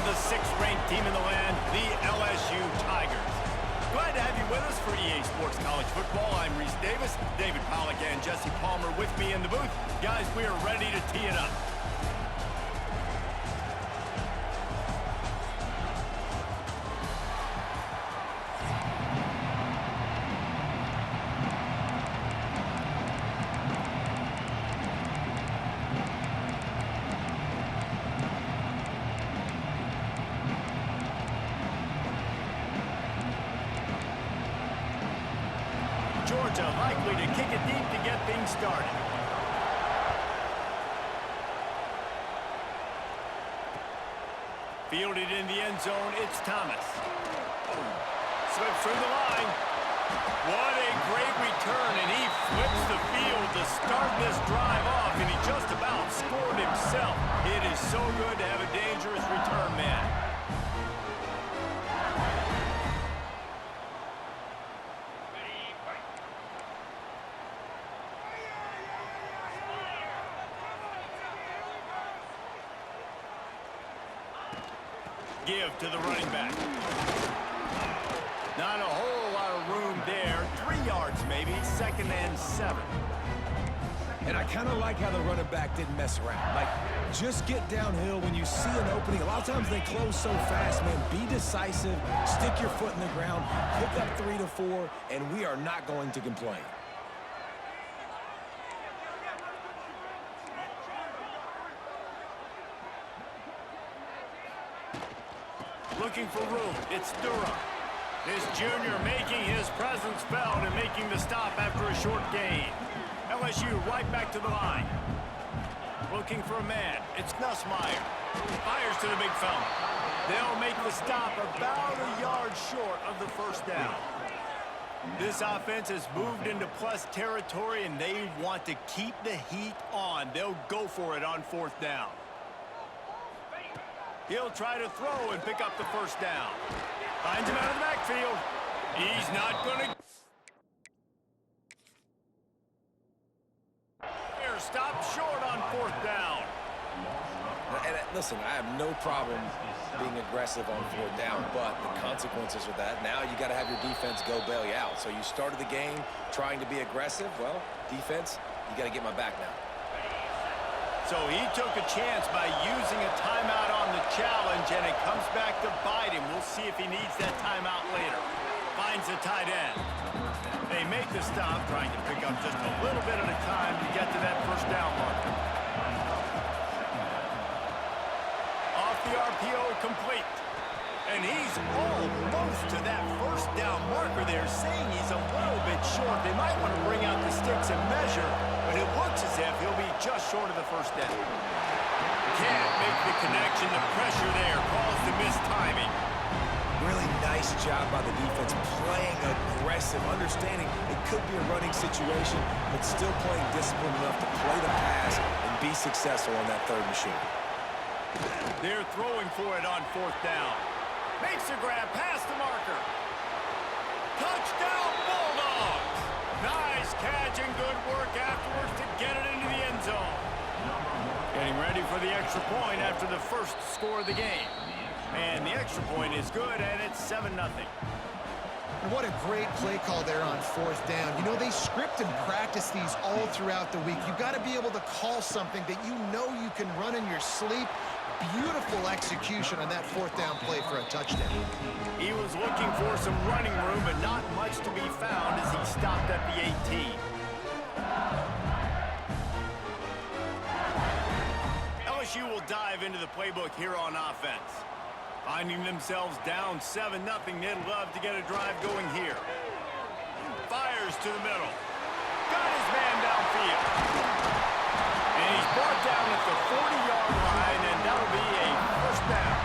the 6th-ranked team in the land, the LSU Tigers. Glad to have you with us for EA Sports College Football. I'm Reese Davis, David Pollack, and Jesse Palmer with me in the booth. Guys, we are ready to tee it up. Georgia likely to kick it deep to get things started. Fielded in the end zone, it's Thomas. Slips through the line. What a great return, and he flips the field to start this drive off, and he just about scored himself. It is so good to have a dangerous return man. Give to the running back. Not a whole lot of room there. 3 yards maybe, 2nd and 7. And I kind of like how the running back didn't mess around. Like, just get downhill when you see an opening. A lot of times they close so fast, man. Be decisive, stick your foot in the ground, pick up 3 to 4, and we are not going to complain. Looking for room. It's Durham. This junior making his presence felt and making the stop after a short gain. LSU right back to the line. Looking for a man. It's Nussmeier. Fires to the big fella. They'll make the stop about a yard short of the first down. This offense has moved into plus territory, and they want to keep the heat on. They'll go for it on 4th down. He'll try to throw and pick up the first down. Finds him out of the backfield. He's not going to... Stop short on 4th down. And listen, I have no problem being aggressive on 4th down, but the consequences of that, now you got to have your defense go bail you out. So you started the game trying to be aggressive. Well, defense, you got to get my back now. So he took a chance by using a timeout on the challenge, and it comes back to bite him. We'll see if he needs that timeout later. Finds the tight end. They make the stop, trying to pick up just a little bit at a time to get to that first down marker. Off the RPO, complete. And he's almost to that first down marker there, saying he's a little bit short. They might want to bring out the sticks and measure, but it looks as if he'll be just short of the first down. Can't make the connection. The pressure there calls the missed timing. Really nice job by the defense, playing aggressive, understanding it could be a running situation, but still playing disciplined enough to play the pass and be successful on that 3rd and short. They're throwing for it on 4th down. Makes a grab past the marker. Touchdown, Bulldogs! Nice catch and good work afterwards to get it into the end zone. Getting ready for the extra point after the first score of the game. And the extra point is good, and it's 7-0. And what a great play call there on 4th down. You know, they script and practice these all throughout the week. You've got to be able to call something that you know you can run in your sleep. Beautiful execution on that 4th down play for a touchdown. He was looking for some running room, but not much to be found as he stopped at the 18. LSU will dive into the playbook here on offense. Finding themselves down 7-0, they'd love to get a drive going here. Fires to the middle. Got his man downfield. And he's brought down at the 40-yard line, and that'll be a first down.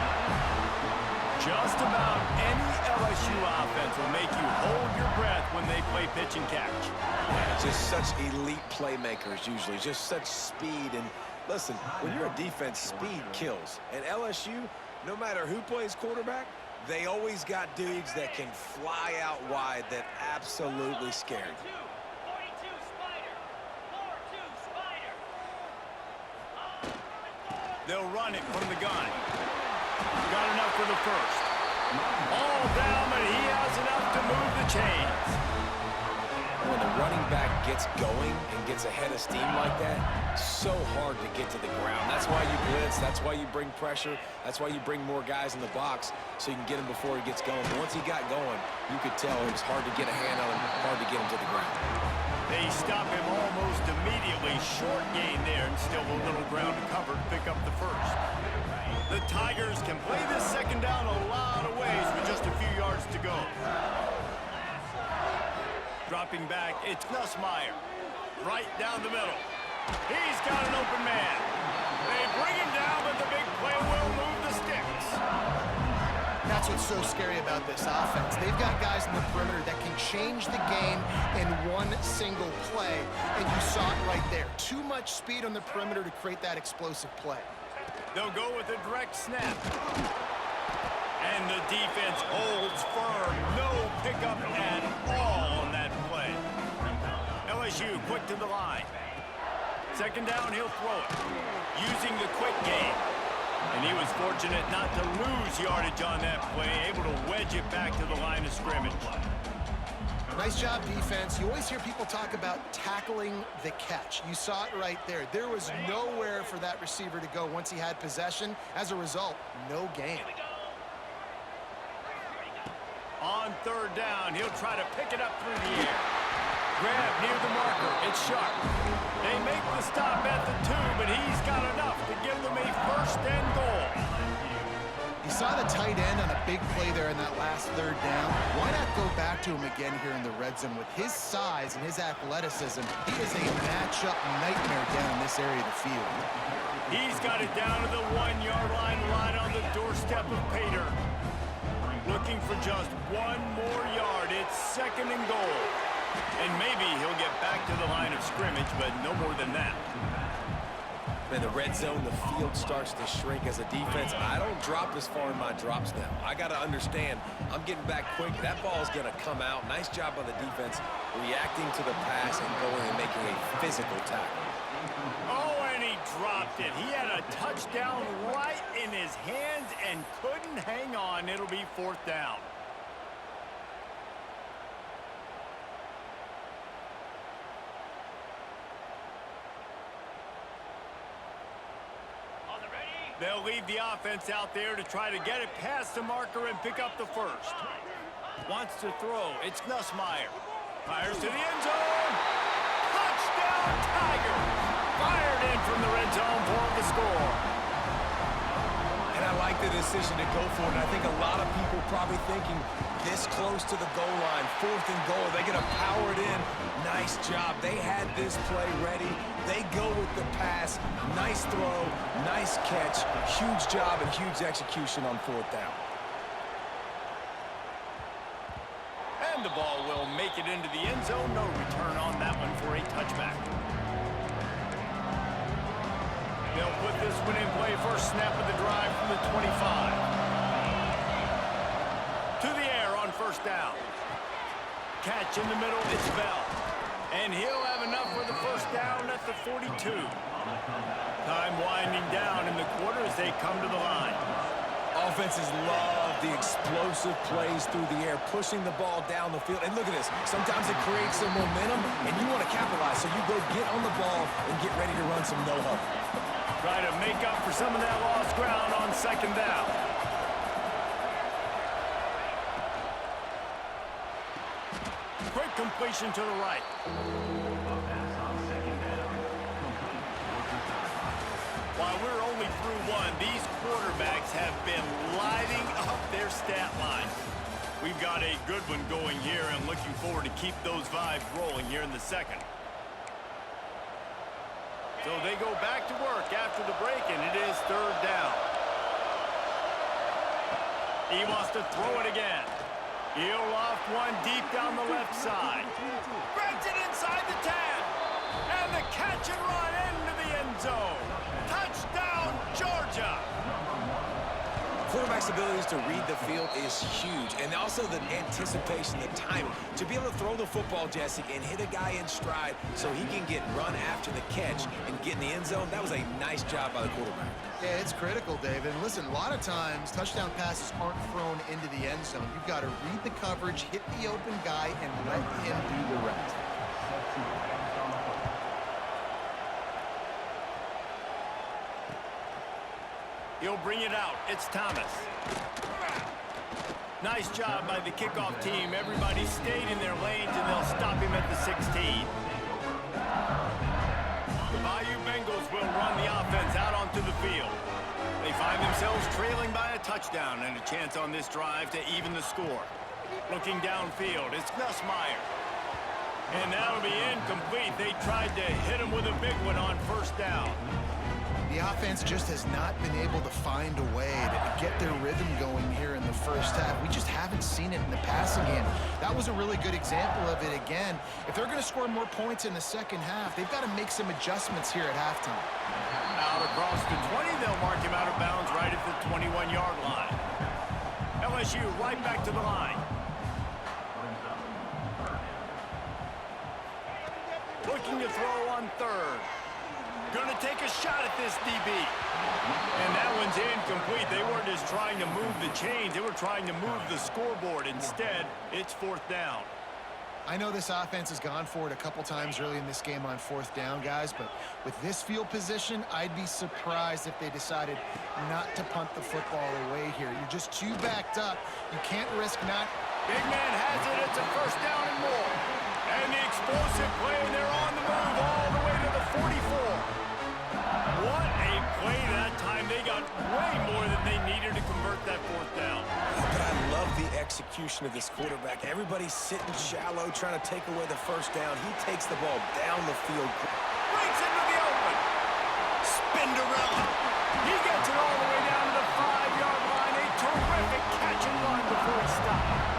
Just about any LSU offense will make you hold your breath when they play pitch and catch. Yeah, just such elite playmakers usually, just such speed. And listen, when you're a defense, speed kills. And LSU, no matter who plays quarterback, they always got dudes that can fly out wide that absolutely scare you. They'll run it from the gun. Got enough for the first. All down, but he has enough to move the chains. When the running back gets going and gets ahead of steam like that, so hard to get to the ground. That's why you blitz. That's why you bring pressure. That's why you bring more guys in the box so you can get him before he gets going. But once he got going, you could tell it was hard to get a hand on him, hard to get him to the ground. They stop him almost immediately. Short gain there, and still a little ground to cover to pick up the first. The Tigers can play this second down a lot of ways with just a few yards to go. Dropping back, it's Nussmeier. Right down the middle. He's got an open man. They bring him down, but the big play will move the sticks. That's what's so scary about this offense. They've got guys in the perimeter that can change the game in one single play, and you saw it right there. Too much speed on the perimeter to create that explosive play. They'll go with a direct snap. And the defense holds firm. No pickup at all on that play. LSU quick to the line. Second down, he'll throw it. Using the quick game. And he was fortunate not to lose yardage on that play. Able to wedge it back to the line of scrimmage. Nice job, defense. You always hear people talk about tackling the catch. You saw it right there. There was nowhere for that receiver to go once he had possession. As a result, no gain. On third down, he'll try to pick it up through the air. Grab near the marker. It's Sharp. They make the stop at the 2, but he's got enough to give them a first and goal. You saw the tight end on a big play there in that last third down. Why not go back to him again here in the red zone? With his size and his athleticism, he is a matchup nightmare down in this area of the field. He's got it down to the 1-yard line, right on the doorstep of Pater. Looking for just one more yard. It's second and goal. And maybe he'll get back to the line of scrimmage, but no more than that. In the red zone, the field starts to shrink as a defense. I don't drop as far in my drops now. I got to understand, I'm getting back quick. That ball is going to come out. Nice job by the defense reacting to the pass and going and making a physical tackle. Oh, and he dropped it. He had a touchdown right in his hands and couldn't hang on. It'll be fourth down. They'll leave the offense out there to try to get it past the marker and pick up the first. Wants to throw. It's Nussmeier. Fires to the end zone. Touchdown, Tigers. Fired in from the red zone for the score. And I like the decision to go for it. And I think a lot of people probably thinking this close to the goal line, fourth and goal, they're going to power it in. Nice job. They had this play ready. They go with the pass. Nice throw, nice catch. Huge job and huge execution on fourth down. And the ball will make it into the end zone. No return on that one for a touchback. They'll put this one in play. First snap of the drive from the 25. To the air on first down. Catch in the middle, it's Bell. And he'll have enough for the first down at the 42. Time winding down in the quarter as they come to the line. Offenses love the explosive plays through the air, pushing the ball down the field. And look at this. Sometimes it creates some momentum, and you want to capitalize. So you go get on the ball and get ready to run some no-huddle. Try to make up for some of that lost ground on second down. Quick completion to the right. While we're only through one, these quarterbacks have been lighting up their stat line. We've got a good one going here and looking forward to keep those vibes rolling here in the second. So they go back to work after the break, and it is third down. He wants to throw it again. He'll loft one deep down the left side. Grabs it inside the 10. And the catch and run into the end zone. Touchdown, Georgia. quarterback's abilities to read the field is huge, and also the anticipation, the timing. To be able to throw the football, Jesse, and hit a guy in stride so he can get run after the catch and get in the end zone, that was a nice job by the quarterback. Yeah, it's critical, David. And listen, a lot of times, touchdown passes aren't thrown into the end zone. You've got to read the coverage, hit the open guy, and let him do the rest. He'll bring it out. It's Thomas. Nice job by the kickoff team. Everybody stayed in their lanes, and they'll stop him at the 16. The Bayou Bengals will run the offense out onto the field. They find themselves trailing by a touchdown and a chance on this drive to even the score. Looking downfield, it's Nussmeier. And that'll be incomplete. They tried to hit him with a big one on first down. The offense just has not been able to find a way to get their rhythm going here in the first half. We just haven't seen it in the passing game. That was a really good example of it again. If they're going to score more points in the second half, they've got to make some adjustments here at halftime. Out across the 20, they'll mark him out of bounds right at the 21-yard line. LSU right back to the line. Looking to throw on third. Going to take a shot at this DB. And that one's incomplete. They weren't just trying to move the chains. They were trying to move the scoreboard. Instead, it's fourth down. I know this offense has gone for it a couple times early in this game on fourth down, guys, but with this field position, I'd be surprised if they decided not to punt the football away here. You're just too backed up. You can't risk not. Big man has it. It's a first down and more. And the explosive play, and they're on the move all the way to the 44. What a play that time. They got way more than they needed to convert that fourth down. But I love the execution of this quarterback. Everybody's sitting shallow, trying to take away the first down. He takes the ball down the field. Breaks into the open. Spinderella. He gets it all the way down to the 5-yard line. A terrific catch and run before he stopped.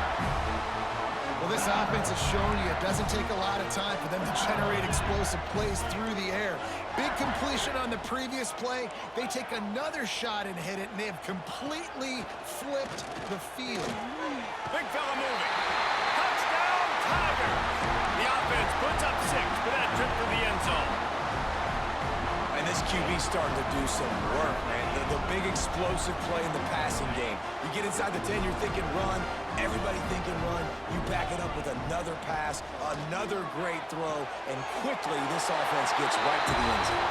Well, this offense has shown you it doesn't take a lot of time for them to generate explosive plays through the air. Big completion on the previous play. They take another shot and hit it, and they have completely flipped the field. Big fella moving. Touchdown, Tigers. The offense puts up 6 for that trip to the end zone. And this QB's starting to do some work, man. The big explosive play in the passing game. You get inside the 10, you're thinking run. Everybody thinking run. You back it up with another pass, another great throw, and quickly this offense gets right to the end zone.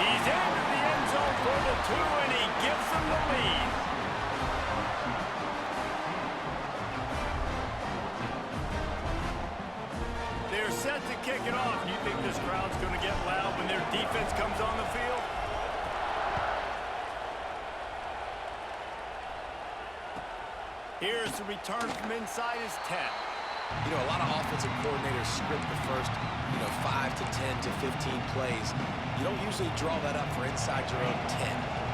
He's into the end zone for the 2, and he gives them the lead. They're set to kick it off. You think this crowd's going to get loud when their defense comes on the field? Here's the return from inside his 10. You know, a lot of offensive coordinators script the first, 5 to 10 to 15 plays. You don't usually draw that up for inside your own 10.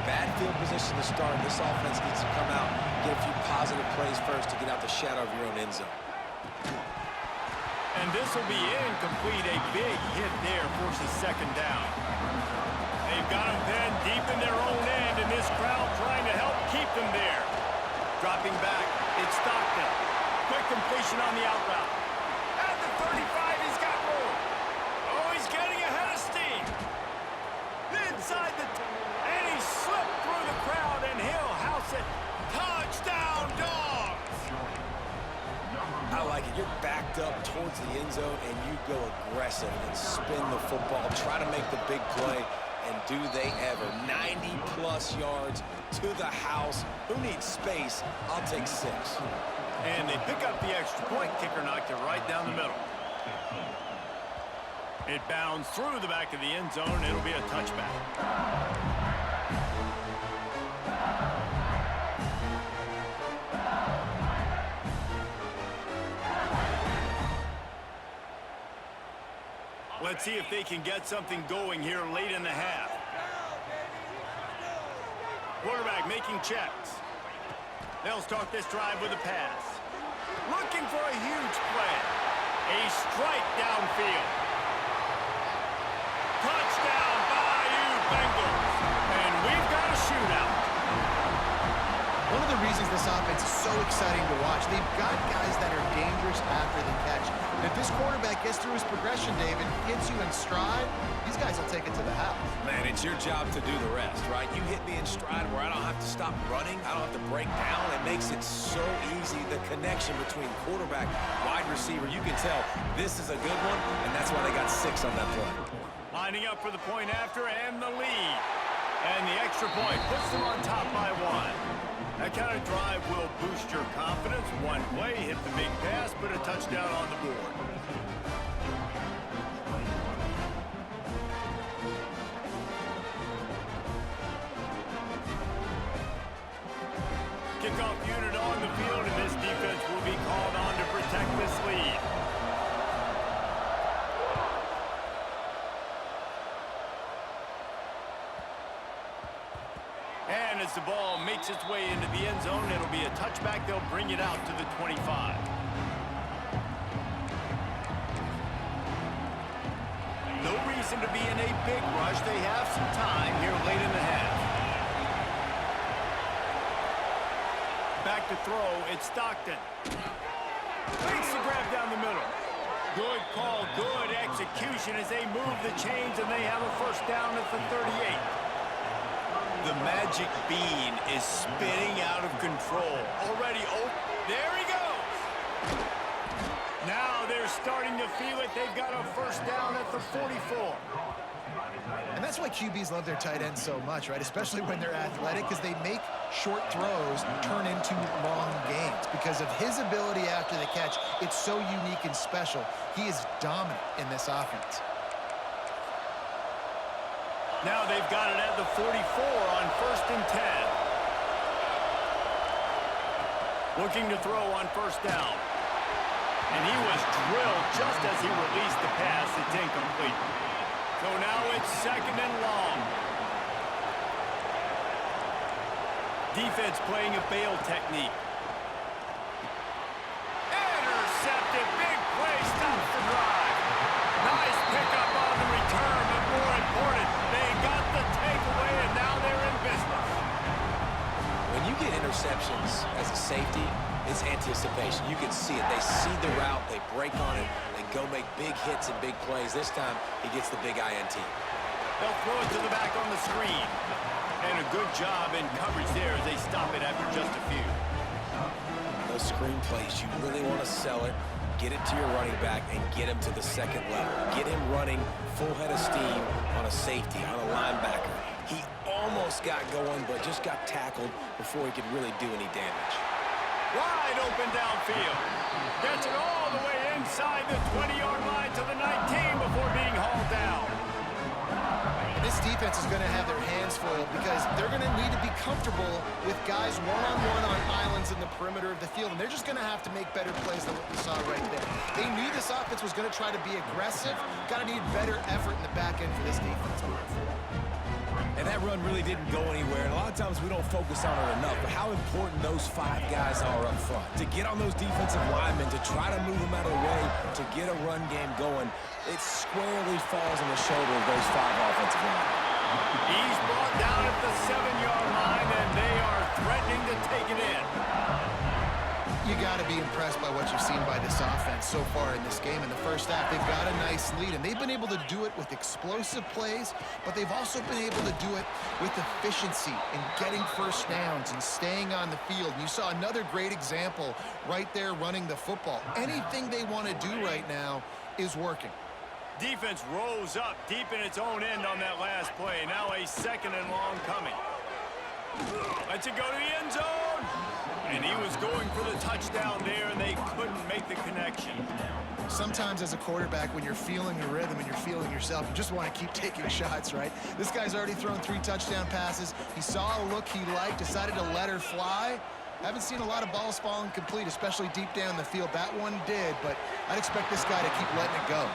Bad field position to start. This offense needs to come out, get a few positive plays first to get out the shadow of your own end zone. And this will be incomplete. A big hit there forces second down. They've got them then deep in their own end, and this crowd trying to help keep them there. Dropping back, it's Stockton. Quick completion on the out route. At the 35, he's got room. Oh, he's getting ahead of steam. Inside the... and he slipped through the crowd, and he'll house it. Touchdown, Dogs! I like it. You're backed up towards the end zone, and you go aggressive and spin the football. Try to make the big play, and do they ever. 90-plus yards to the house. Who needs space? I'll take 6. And they pick up the extra point. Kicker knocked it right down the middle. It bounds through the back of the end zone. It'll be a touchback. Let's see if they can get something going here late in the half. Quarterback making checks. They'll start this drive with a pass. Looking for a huge play. A strike downfield. Touchdown, Bayou Bengals. And we've got a shootout. One of the reasons this offense is so exciting to watch, they've got guys that are dangerous after the catch. And if this quarterback gets through his progression, David, gets you in stride, these guys will take it to the house. Man, it's your job to do the rest, right? You hit me in stride where I don't have to stop running. I don't have to break down. It makes it so easy, the connection between quarterback, wide receiver. You can tell this is a good one, and that's why they got 6 on that play. Lining up for the point after and the lead. And the extra point puts them on top by 1. That kind of drive will boost your confidence. One play, hit the big pass, put a touchdown on the board. Kickoff unit on the field, and this defense will be called on to protect this lead. And as the ball makes its way into the end zone, it'll be a touchback. They'll bring it out to the 25. No reason to be in a big rush. They have some time here late in the half. Back to throw, it's Stockton. Makes the grab down the middle. Good call, good execution as they move the chains, and they have a first down at the 38. The magic bean is spinning out of control. Already, oh, there he goes. Now they're starting to feel it. They've got a first down at the 44. And that's why QBs love their tight ends so much, right? Especially when they're athletic, because they make short throws turn into long gains. Because of his ability after the catch, it's so unique and special. He is dominant in this offense. Now they've got it at the 44 on 1st and 10. Looking to throw on first down. And he was drilled just as he released the pass. It's incomplete. So now it's 2nd and long. Defense playing a bail technique. Intercepted. Big play. Stops the drive. Nice pickup on the return, but more important, they got the takeaway, and now they're in business. When you get interceptions as a safety, it's anticipation. You can see it. They see the route, they break on it, and go make big hits and big plays. This time, he gets the big INT. They'll throw it to the back on the screen. And a good job in coverage there as they stop it after just a few. Those screen plays, you really want to sell it, get it to your running back, and get him to the 2nd level. Get him running full head of steam on a safety, on a linebacker. He almost got going, but just got tackled before he could really do any damage. Wide open downfield. Gets it all the way inside the 20-yard line to the 19 before being hauled down. And this defense is going to have their hands full because they're going to need to be comfortable with guys one-on-one on islands in the perimeter of the field, and they're just going to have to make better plays than what we saw right there. They knew this offense was going to try to be aggressive. Got to need better effort in the back end for this defense moving forward. And that run really didn't go anywhere. And a lot of times we don't focus on it enough, but how important those 5 guys are up front. To get on those defensive linemen, to try to move them out of the way, to get a run game going, it squarely falls on the shoulder of those 5 offensive linemen. He's brought down at the 7-yard line, and they are threatening to take it in. You got to be impressed by what you've seen by this offense so far in this game. In the first half, they've got a nice lead, and they've been able to do it with explosive plays, but they've also been able to do it with efficiency and getting first downs and staying on the field. And you saw another great example right there running the football. Anything they want to do right now is working. Defense rose up deep in its own end on that last play. Now a 2nd and long coming. Lets it go to the end zone. And he was going for the touchdown there, and they couldn't make the connection. Sometimes as a quarterback, when you're feeling the rhythm and you're feeling yourself, you just want to keep taking shots, right? This guy's already thrown 3 touchdown passes. He saw a look he liked, decided to let her fly. Haven't seen a lot of balls falling complete, especially deep down the field. That one did, but I'd expect this guy to keep letting it go.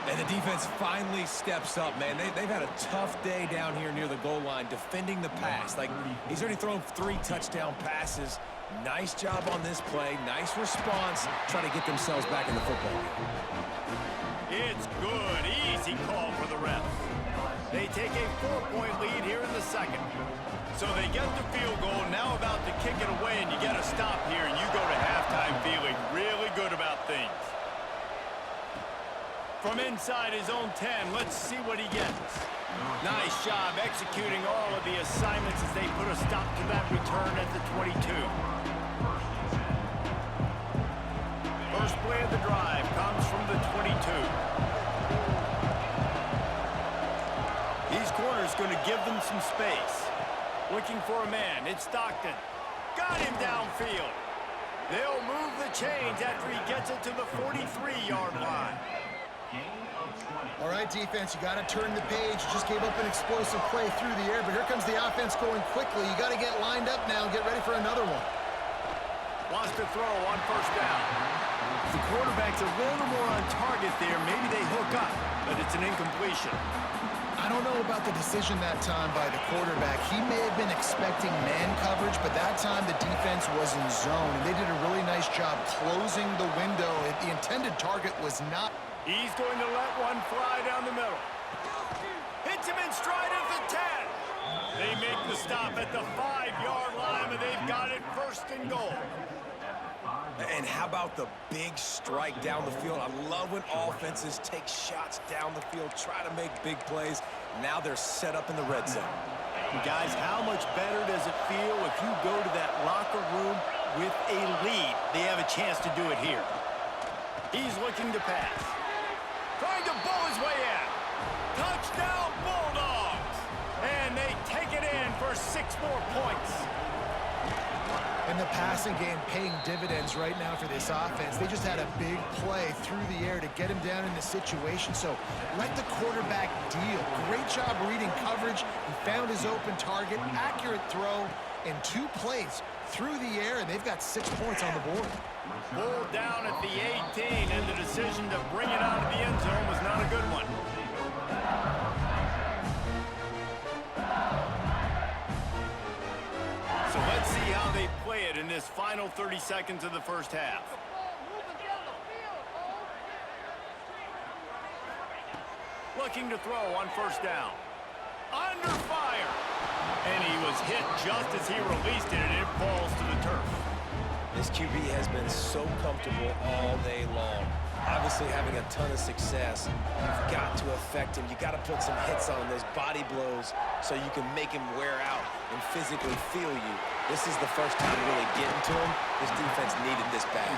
And the defense finally steps up, man. They've had a tough day down here near the goal line defending the pass. Like, he's already thrown 3 touchdown passes. Nice job on this play. Nice response. Try to get themselves back in the football game. It's good. Easy call for the ref. They take a 4-point lead here in the second. So they get the field goal, now about to kick it away, and you got to stop here, and you go to halftime feeling really good about things. From inside his own 10, let's see what he gets. Nice job executing all of the assignments as they put a stop to that return at the 22. First play of the drive comes from the 22. These corners going to give them some space. Looking for a man. It's Stockton. Got him downfield. They'll move the chains after he gets it to the 43-yard line. All right, defense, you got to turn the page. You just gave up an explosive play through the air, but here comes the offense going quickly. You got to get lined up now and get ready for another one. Wants to throw on first down. The quarterback's a little more on target there. Maybe they hook up, but it's an incompletion. I don't know about the decision that time by the quarterback. He may have been expecting man coverage, but that time the defense was in zone, and they did a really nice job closing the window. The intended target was not. He's going to let one fly down the middle. Hits him in stride at the 10. They make the stop at the 5-yard line, but they've got it first and goal. And how about the big strike down the field? I love when offenses take shots down the field, try to make big plays. Now they're set up in the red zone. Guys, how much better does it feel if you go to that locker room with a lead? They have a chance to do it here. He's looking to pass. Trying to bowl his way in. Touchdown, Bulldogs! And they take it in for 6 more points. And the passing game paying dividends right now for this offense. They just had a big play through the air to get him down in the situation. So let the quarterback deal. Great job reading coverage. He found his open target, accurate throw, and 2 plays through the air, and they've got 6 points on the board. Pulled down at the 18, and the decision to bring it out of the end zone was not a good one. So let's see how they play it in this final 30 seconds of the first half. Looking to throw on first down. Under fire. And he was hit just as he released it, and it falls to the turf. This QB has been so comfortable all day long. Obviously having a ton of success. You've got to affect him. You've got to put some hits on those body blows so you can make him wear out and physically feel you. This is the first time really getting to him. This defense needed this bad.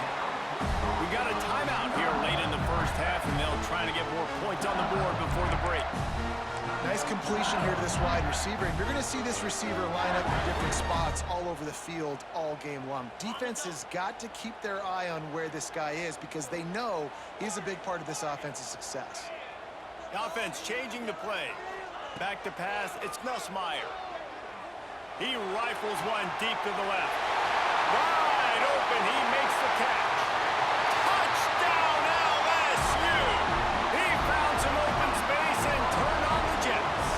We got a timeout here late in the first half, and they'll try to get more points on the board before the break. Nice completion here to this wide receiver, and you're going to see this receiver line up in different spots all over the field all game long. Defense has got to keep their eye on where this guy is because they know he's a big part of this offense's success. The offense changing the play. Back to pass, it's Nussmeier. He rifles one deep to the left. Wide open, he makes the catch. Touchdown, LSU! He found some open space and turned on the Jets.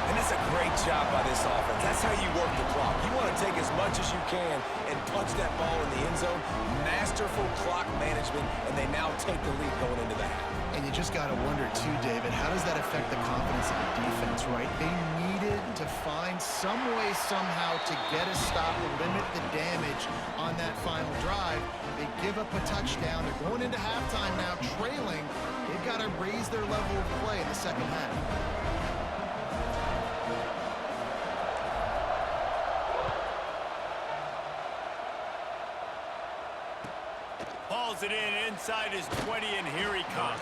And that's a great job by this offense. That's how you work the clock. You want to take as much as you can and punch that ball in the end zone. Masterful clock management, and they now take the lead going into the half. And you just got to wonder, too, David, how does that affect the confidence of the defense, right? They needed to find some way somehow to get a stop, to limit the damage on that final drive. They give up a touchdown. They're going into halftime now, trailing. They've got to raise their level of play in the second half. Hauls it in inside his 20, and here he comes.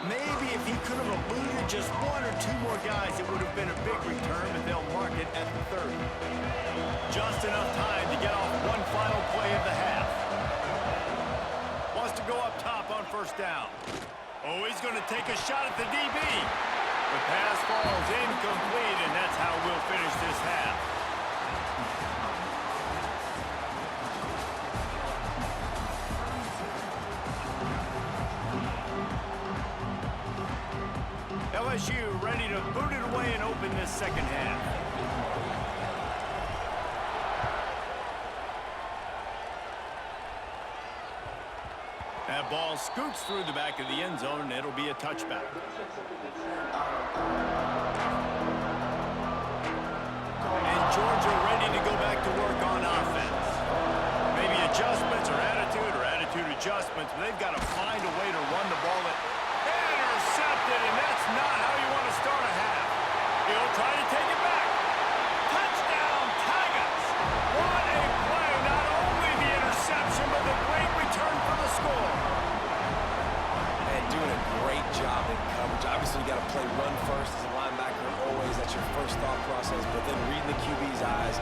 Maybe if he could have eluded just 1 or 2 more guys, it would have been a big return, but they'll mark it at the 30. Just enough time to get off one final play of the half. Wants to go up top on first down. Oh, he's going to take a shot at the DB. The pass falls incomplete, and that's how we'll finish this half. LSU ready to boot it away and open this second half. That ball scoots through the back of the end zone, and it'll be a touchback. And Georgia ready to go back to work on offense. Maybe adjustments or attitude adjustments, but they've got to find a way to run the ball. Intercepted, and that's not how you want to start a half. He'll try to take it back. Touchdown, Tigers! What a play! Not only the interception, but the great return for the score. And doing a great job in coverage. Obviously, you got to play run first as a linebacker. Always, that's your first thought process. But then reading the QB's eyes,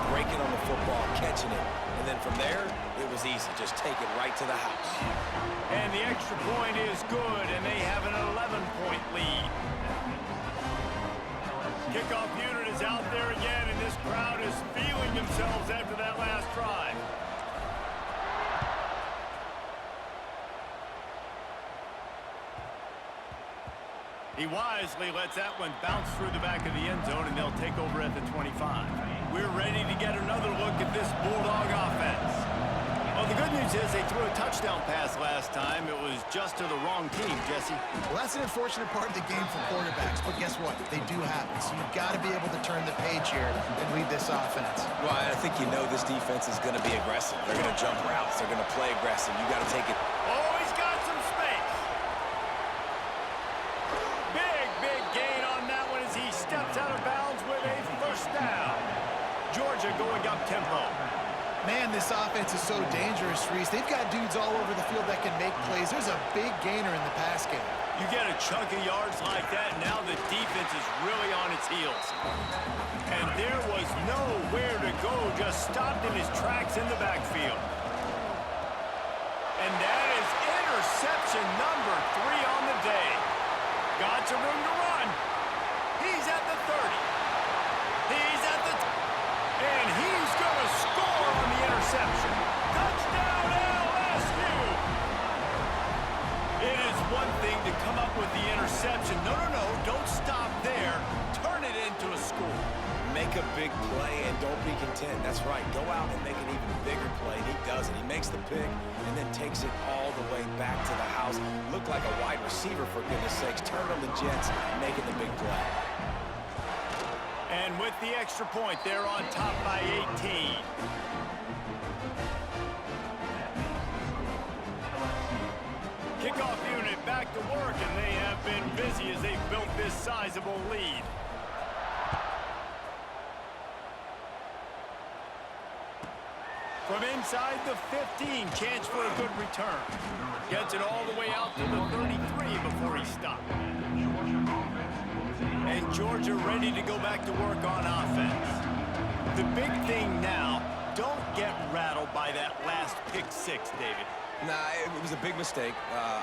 breaking on the football, catching it. And then from there, it was easy. Just take it right to the house. And the extra point is good, and they have an 11-point lead. Kickoff unit is out there again, and this crowd is feeling themselves after that last drive. He wisely lets that one bounce through the back of the end zone, and they'll take over at the 25. We're ready to get another look at this Bulldog offense. Well, the good news is they threw a touchdown pass last time. It was just to the wrong team, Jesse. Well, that's an unfortunate part of the game for quarterbacks, but guess what? They do happen, so you've got to be able to turn the page here and lead this offense. Well, I think you know this defense is going to be aggressive. They're going to jump routes. They're going to play aggressive. You got to take it. Oh, he's got some space. Big gain on that one as he steps out of bounds with a first down. Georgia going up tempo. Man, this offense is so dangerous, Reese. They've got dudes all over the field that can make plays. There's a big gainer in the pass game. You get a chunk of yards like that, now the defense is really on its heels. And there was nowhere to go, just stopped in his tracks in the backfield. And that is interception number 3 on the day. Got some room to run. He's at the 30. He's at the... And he's going to score on the interception. Touchdown, LSU! It is one thing to come up with the interception. No, don't stop there. Turn it into a score. Make a big play and don't be content. That's right. Go out and make an even bigger play, and he does it. He makes the pick and then takes it all the way back to the house. Looked like a wide receiver, for goodness sakes. Turned on the Jets, making the big play. And with the extra point, they're on top by 18. Kickoff unit back to work, and they have been busy as they've built this sizable lead. From inside the 15, chance for a good return. Gets it all the way out to the 33 before he stopped. And Georgia ready to go back to work on offense. The big thing now, don't get rattled by that last pick 6, David. Nah, it was a big mistake.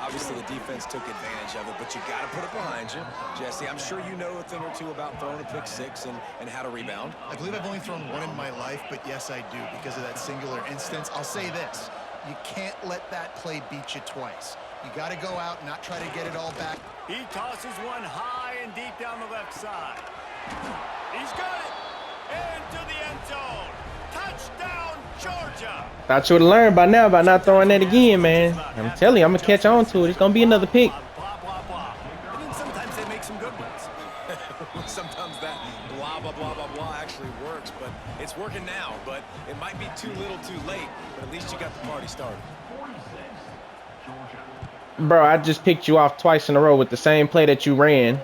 Obviously, the defense took advantage of it, but you got to put it behind you. Jesse, I'm sure you know a thing or two about throwing a pick 6 and how to rebound. I believe I've only thrown one in my life, but yes, I do, because of that singular instance. I'll say this. You can't let that play beat you twice. You got to go out and not try to get it all back. He tosses one high and deep down the left side. He's got it. Into the end zone. Touchdown, Georgia. Thought you would have learned by now by not throwing that again, man. I'm telling you, I'm going to catch on to it. It's going to be another pick. Blah, blah, blah. And then sometimes they make some good ones. Sometimes that blah, blah, blah, blah, blah actually works, but it's working now. But it might be too little too late, but at least you got the party started. Bro, I just picked you off twice in a row with the same play that you ran.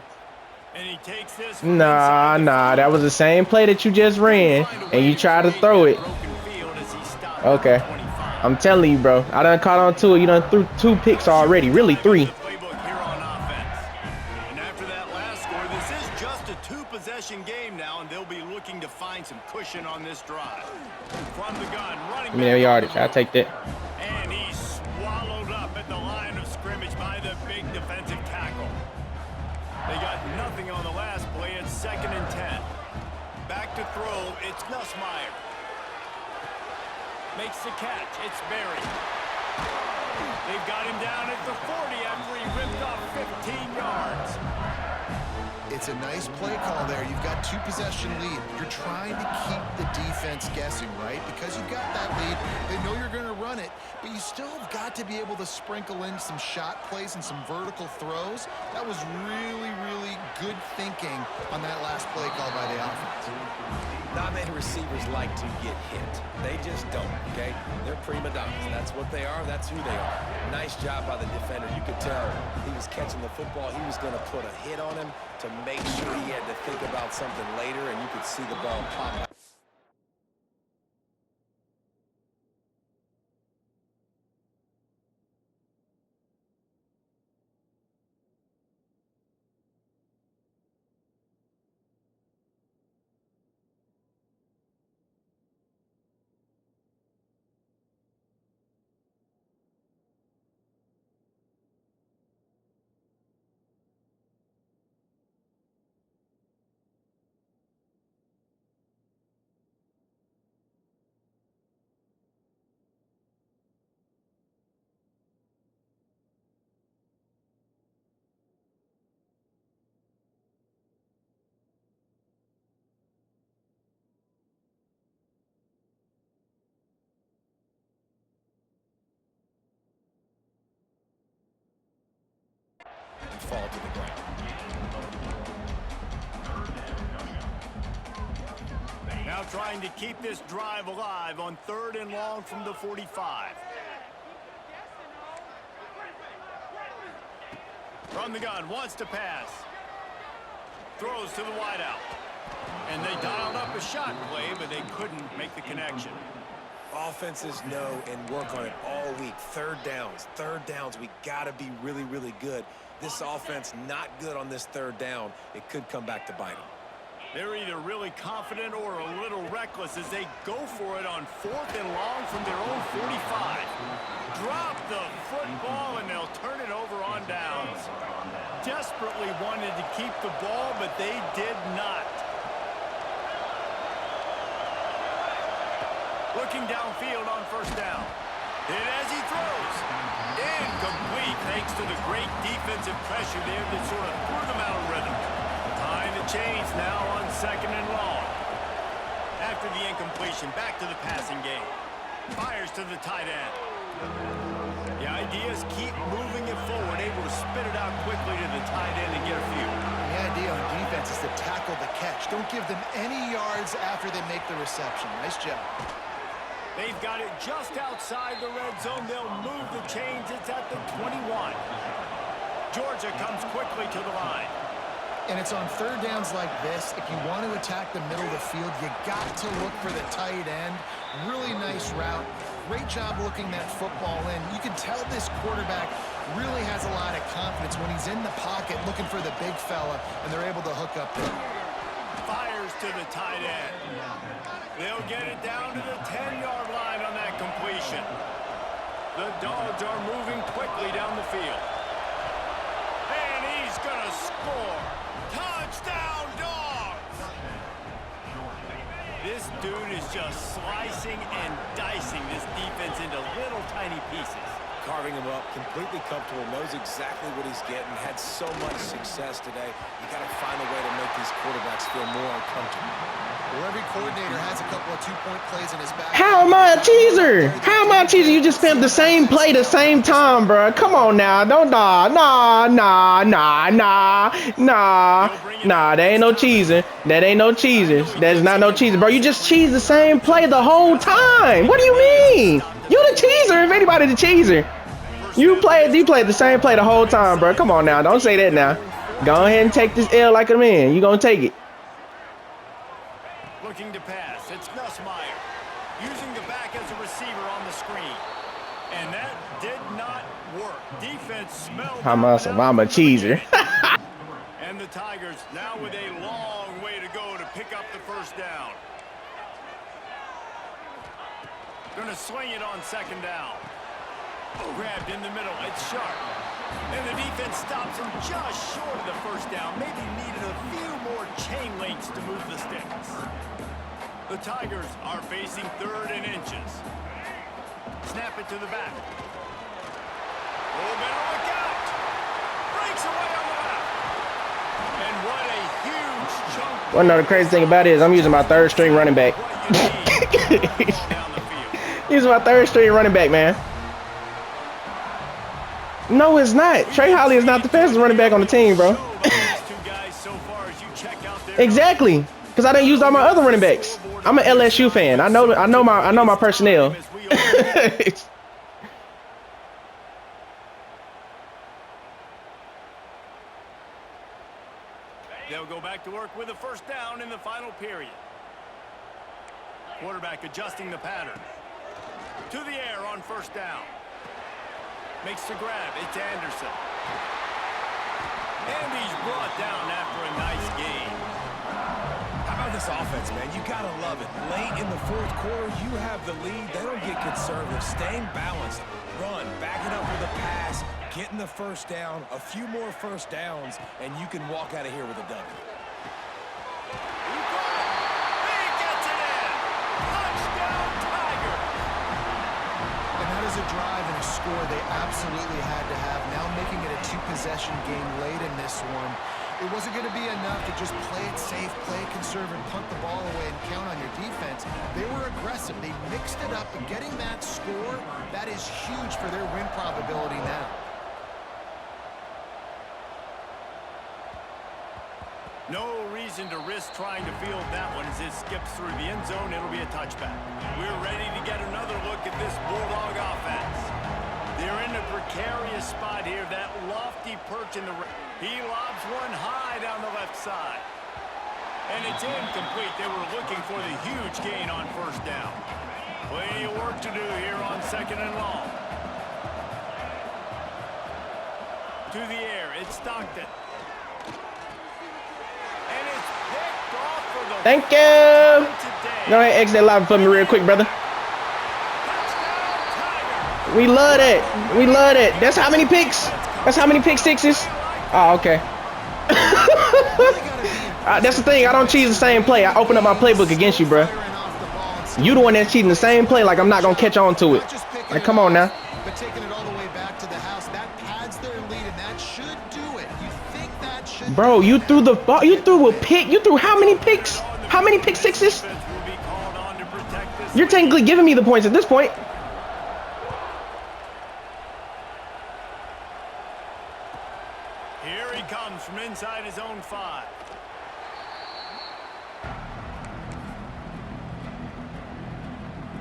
And he takes this. Nah, that was the same play that you just ran, and you tried to throw it. Okay, I'm telling you, bro. I done caught on to it. You done threw 2 picks already, really 3. And after that last score, this is just a 2-possession game now, and they'll be looking to find some cushion on this drive. From the gun, running. Give me that yardage. I'll take that. And he's swallowed up at the line of scrimmage by the big defensive tackle. They got nothing on the last play. It's 2nd and 10. Back to throw. It's Nussmeier. Makes the catch. It's Berry. They've got him down at the 40 after he ripped off 15 yards. It's a nice play call there. You've got 2-possession lead. You're trying to keep the defense guessing, right? Because you've got that lead, they know you're going to run. run it, but you still have got to be able to sprinkle in some shot plays and some vertical throws. That was really, really good thinking on that last play call by the offense. Not many receivers like to get hit. They just don't, okay? They're prima donnas. That's what they are. That's who they are. Nice job by the defender. You could tell he was catching the football. He was going to put a hit on him to make sure he had to think about something later, and you could see the ball pop out. Fall to the ground. Now trying to keep this drive alive on 3rd and long from the 45. From the gun, wants to pass. Throws to the wideout. And they dialed up a shot play, but they couldn't make the connection. Offenses know and work on it all week. Third downs. We got to be really, really good. This offense not good on this 3rd down. It could come back to bite them. They're either really confident or a little reckless as they go for it on 4th and long from their own 45. Drop the football and they'll turn it over on downs. Desperately wanted to keep the ball, but they did not. Looking downfield on 1st down. And as he throws, incomplete thanks to the great defensive pressure there that sort of threw them out of rhythm. Tying the chains now on 2nd and long. After the incompletion, back to the passing game. Fires to the tight end. The idea is keep moving it forward, able to spit it out quickly to the tight end and get a few. The idea on defense is to tackle the catch. Don't give them any yards after they make the reception. Nice job. They've got it just outside the red zone. They'll move the chains. It's at the 21. Georgia comes quickly to the line. And it's on 3rd downs like this. If you want to attack the middle of the field, you got to look for the tight end. Really nice route. Great job looking that football in. You can tell this quarterback really has a lot of confidence when he's in the pocket looking for the big fella, and they're able to hook up there. Fires to the tight end. They'll get it down to the 10-yard line on that completion. The Dogs are moving quickly down the field. And he's going to score. Touchdown, Dogs! This dude is just slicing and dicing this defense into little tiny pieces. Carving him up, completely comfortable, knows exactly what he's getting, had so much success today. You got to find a way to make these quarterbacks feel more uncomfortable. Well, every coordinator has a couple of 2-point plays in his back. How am I a teaser? How am I a teaser? You just spent the same play the same time, bro. Come on now. Don't nah. That ain't no cheesing. That ain't no cheesers. That's not no cheesing, bro. You just cheese the same play the whole time. What do you mean? You the cheeser, if anybody the cheeser. You played the same play the whole time, bro. Come on now. Don't say that now. Go ahead and take this L like a man. You gonna take it. Looking to pass. It's Nussmeier. Using the back as a receiver on the screen. And that did not work. Defense smelled. I'm a cheeser. And the Tigers now with a long way to go to pick up the 1st down. Gonna swing it on 2nd down. Grabbed in the middle. It's sharp. And the defense stops him just short of the 1st down. Maybe needed a few more chain links to move the sticks. The Tigers are facing 3rd and inches. Snap it to the back. Oh, better look out. Breaks away on the left. And what a huge chunk. Well, no, the crazy thing about it is I'm using my 3rd string running back. He's my third straight running back, man. No, it's not. Trey Holly is not the fastest running back on the team, bro. Exactly, because I didn't use all my other running backs. I'm an LSU fan. I know my personnel. They'll go back to work with a first down in the final period. Quarterback adjusting the pattern. To the air on first down. Makes the grab. It's Anderson. And he's brought down after a nice gain. How about this offense, man? You got to love it. Late in the fourth quarter, you have the lead. They don't get conservative. Staying balanced. Run. Backing up with a pass. Getting the first down. A few more first downs, and you can walk out of here with a W. He gets it in. Touchdown, Tigers. And that is a drive and a score they absolutely had to have. Now making it a two-possession game late in this one. It wasn't going to be enough to just play it safe, play it conservative, punt the ball away, and count on your defense. They were aggressive. They mixed it up, and getting that score, that is huge for their win probability now. No reason to risk trying to field that one as it skips through the end zone. It'll be a touchback. We're ready to get another look at this Bulldog offense. They're in a precarious spot here. That lofty perch in the... He lobs one high down the left side. And it's incomplete. They were looking for the huge gain on first down. Plenty of work to do here on second and long. To the air. It's Stockton. And it's picked off for the... Thank you. Go ahead, exit that line for me real quick, brother. We love it. We love it. That's how many picks? That's how many pick sixes? Oh, okay. That's the thing. I don't cheese the same play. I open up my playbook against you, bro. You the one that's cheating the same play. Like I'm not gonna catch on to it. Like come on now. But taking it all the way back to the house, that pads their lead, and that should do it. You think that should? Bro, you threw the ball. You threw a pick. You threw how many picks? How many pick sixes? You're technically giving me the points at this point. Here he comes from inside his own 5.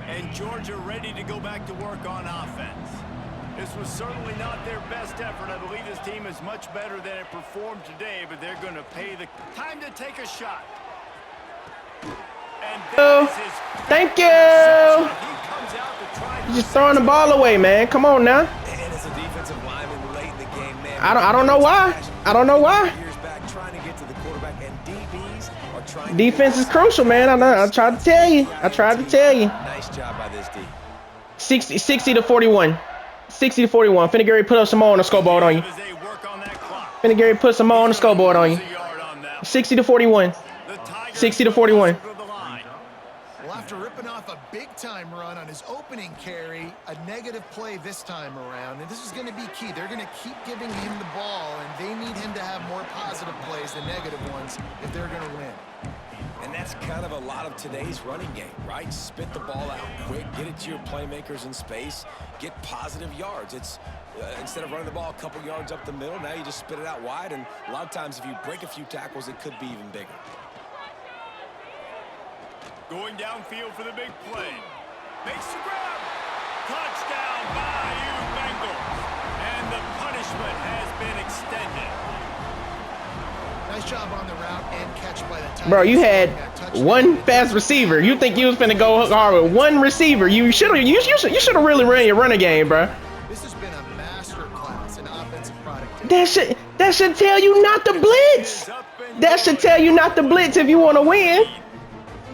And Georgia ready to go back to work on offense. This was certainly not their best effort. I believe this team is much better than it performed today, but they're going to pay the time to take a shot. And that is his thank you. he comes out to try You're just throwing the ball away, man. Come on now. And as a defensive lineman late in the game, man. I don't know why. I don't know why. Years back trying to get to the quarterback, and DBs are trying. Defense is crucial, man. I tried to tell you. I tried to tell you. Nice job by this D. 60 to 41. 60 to 41. Finna Gary put up some more on the scoreboard on you. Finna Gary put some more on the scoreboard on you. 60 to 41. 60 to 41. Well, after ripping off a big-time run on his opening carry, a negative play this time around, and this is going to be key. They're going to keep giving him the ball, and they need him to have more positive plays than negative ones if they're going to win. And that's kind of a lot of today's running game, right? Spit the ball out quick, get it to your playmakers in space, get positive yards. It's instead of running the ball a couple yards up the middle, now you just spit it out wide, and a lot of times if you break a few tackles, it could be even bigger. Going downfield for the big play. Makes the grab. Touchdown by you Bengals. And the punishment has been extended. Nice job on the route and catch by the tight. Bro, you had one fast receiver. You think you was finna go hard with one receiver? You should have really ran your running game, bro. This has been a master class in offensive productivity. That should tell you not to blitz. That should tell you not to blitz if you want to win.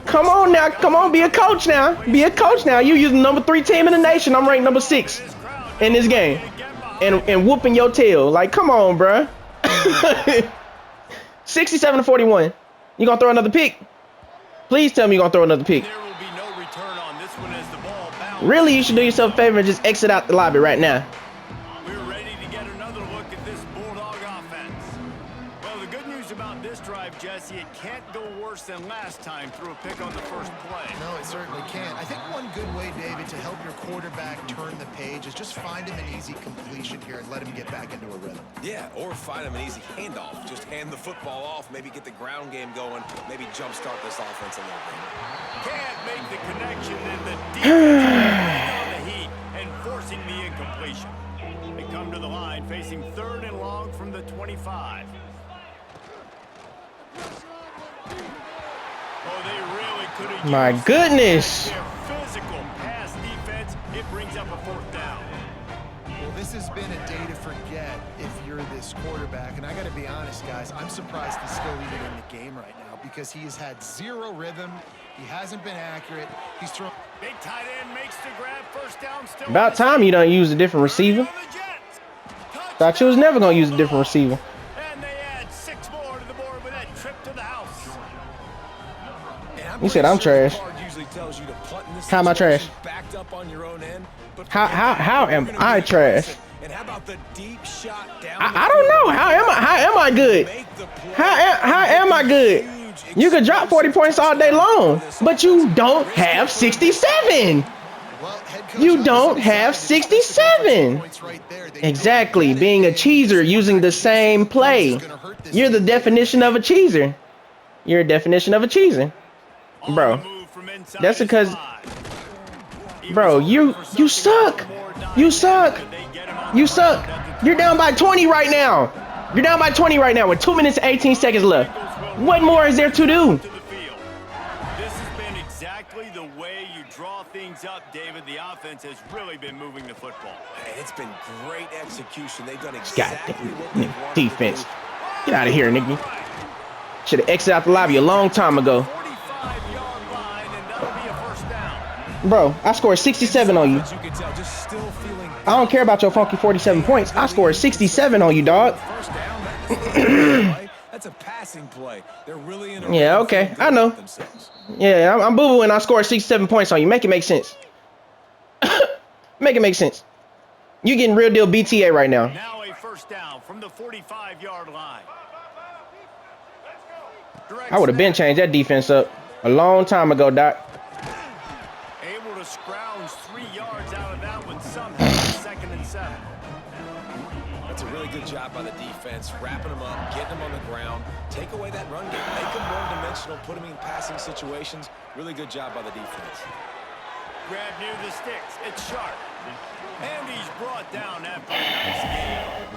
Come on now. Come on, be a coach now. Be a coach now. You using number 3 team in the nation. I'm ranked number 6 in this game. And whooping your tail. Like, come on, bruh. 67 to 41. You gonna throw another pick? Please tell me you're gonna throw another pick. There will be no return on this one as the ball bounces. Really, you should do yourself a favor and just exit out the lobby right now. We're ready to get another look at this Bulldog offense. Well, the good news about this drive, Jesse, Jesse, it can't go worse than last time through a pick on the first play. No, it certainly can't. I think one good way, David, to help your quarterback turn the page is just find him an easy completion here and let him get back into a rhythm. Yeah, or find him an easy handoff. Just hand the football off, maybe get the ground game going, maybe jumpstart this offense a little bit. Can't make the connection, and the defense on the heat and forcing the incompletion. They come to the line facing 3rd and long from the 25. Oh, they really could have My used goodness. their physical pass defense. It brings up a 4th down. Well, this has been a day to forget if you're this quarterback. And I got to be honest, guys, I'm surprised he's still even in the game right now because he has had 0 rhythm. He hasn't been accurate. He's thrown. Big tight end makes the grab. 1st down still. About time you don't use a different receiver. Thought you was never going to use a different receiver. And they add 6 more to the board with that trip to the house. You said I'm trash. How am I trash? How am I trash? And how about the deep shot down? I don't know. How am I good? How am I good? You could drop 40 points all day long, but you don't have 67. You don't have 67. Exactly. Being a cheeser using the same play. You're the definition of a cheeser. You're a definition of a cheeser. Bro, that's because, bro, you suck. You suck. You suck. You're down by 20 right now. You're down by 20 right now with 2 minutes and 18 seconds left. What more is there to do? This has been exactly the way you draw things up, David. The offense has really been moving the football. And it's been great execution. They've done exactly what they wanted Defense. to do. Get out of here, Nicky. Should have exited out the lobby a long time ago. 45-yard line, and that'll be a 1st down. Bro, I scored 67 on you. As you can tell, just still feeling I don't care about your funky 47 points. I scored 67 on you, dog. 1st down. That's a passing play. They're really in a Yeah, okay. I know. Yeah, I'm boo-booing. I scored 67 points on you. Make it make sense. Make it make sense. You getting real deal BTA right now. Now a 1st down from the 45-yard line. I would have been changed that defense up a long time ago, Doc. Able to scrounge 3 yards out of that one somehow. 2nd and 7. That's a really good job by the defense, wrapping them up, getting them on the ground, take away that run game, make them one-dimensional, put them in passing situations. Really good job by the defense. Grab near the sticks. It's Sharp. And he's brought down after a nice game.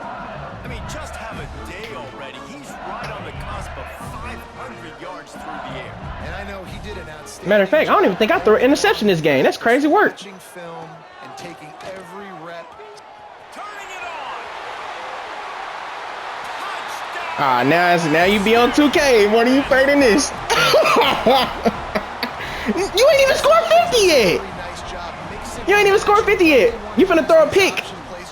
I mean, just have a day already. He's right on the cusp of 500 yards through the air. And I know he did an outstanding Matter of fact, I don't even think I threw an interception this game. That's crazy work. watching film and taking every rep. Turning it on. Touchdown. Ah, now you be on 2K. What are you fading this? You ain't even scored 50 yet. Very nice job mixing. You ain't even scored 50 yet. You finna throw a pick.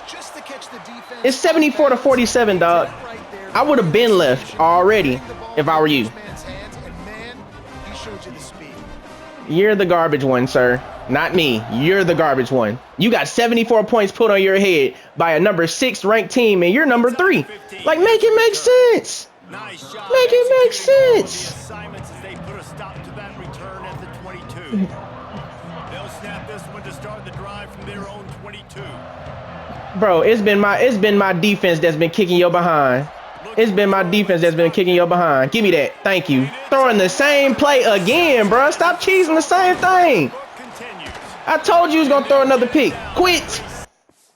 Just to catch the defense. It's 74 to 47, dog. I would have been left already if I were you. And man, he showed you the speed. You're the garbage one, sir. Not me. You're the garbage one. You got 74 points put on your head by a number 6 ranked team, and you're number 3. Like, make it make sense. Nice job. Make it make executing sense. the assignments as they put a stop to that return at the 22. They'll snap this one to start the drive from their own 22. Bro, it's been my defense that's been kicking your behind. It's been my defense that's been kicking your behind. Give me that. Thank you. Throwing the same play again, bro. Stop cheesing the same thing. Continues. I told you he was going to throw another pick. Quit.